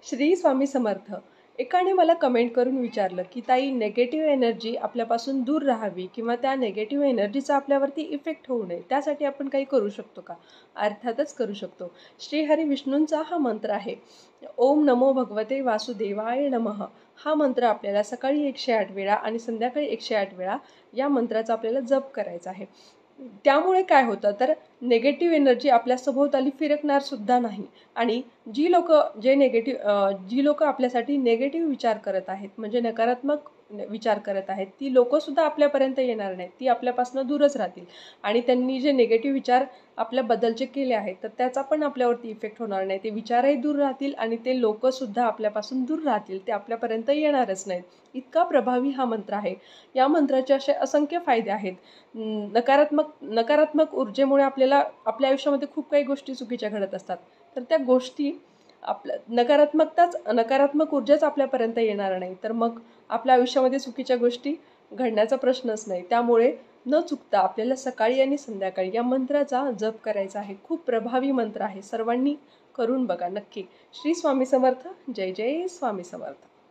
श्री स्वामी समर्थ. एकाने मला कमेंट करून विचारलं की ताई, नेगेटिव्ह एनर्जी आपल्यापासून दूर राहावी किंवा त्या नेगेटिव्ह एनर्जीचा आपल्यावरती इफेक्ट होऊ नये, त्यासाठी आपण काही करू शकतो का? अर्थातच करू शकतो. श्रीहरी विष्णूंचा हा मंत्र आहे. ओम नमो भगवते वासुदेवाय नमः. हा मंत्र आपल्याला सकाळी 108 वेळा आणि संध्याकाळी 108 वेळा या मंत्राचा आपल्याला जप करायचा आहे. त्यामुळे काय होतं तर नेगेटिव्ह एनर्जी आपल्या सभोवताली फिरकणार सुद्धा नाही. आणि जी लोक आपल्यासाठी नेगेटिव्ह विचार करत आहेत, म्हणजे नकारात्मक विचार करत आहेत, ती लोकंसुद्धा आपल्यापर्यंत येणार नाहीत. ती आपल्यापासून दूरच राहतील. आणि त्यांनी जे नेगेटिव्ह विचार आपल्याबद्दलचे केले आहेत तर त्याचा पण आपल्यावरती इफेक्ट होणार नाही. ते विचारही दूर राहतील आणि ते लोकंसुद्धा आपल्यापासून दूर राहतील. ते आपल्यापर्यंत येणारच नाहीत. इतका प्रभावी हा मंत्र आहे. या मंत्राचे असे असंख्य फायदे आहेत. नकारात्मक ऊर्जेमुळे आपल्या आयुष्यामध्ये खूप काही गोष्टी चुकीच्या घडत असतात. तर त्या गोष्टी नकारात्मक ऊर्जाच आपल्यापर्यंत येणार नाही, तर मग आपल्या आयुष्यामध्ये चुकीच्या गोष्टी घडण्याचा प्रश्नच नाही. त्यामुळे न चुकता आपल्याला सकाळी आणि संध्याकाळी या मंत्राचा जप करायचा आहे. खूप प्रभावी मंत्र आहे. सर्वांनी करून बघा नक्की. श्री स्वामी समर्थ. जय जय स्वामी समर्थ.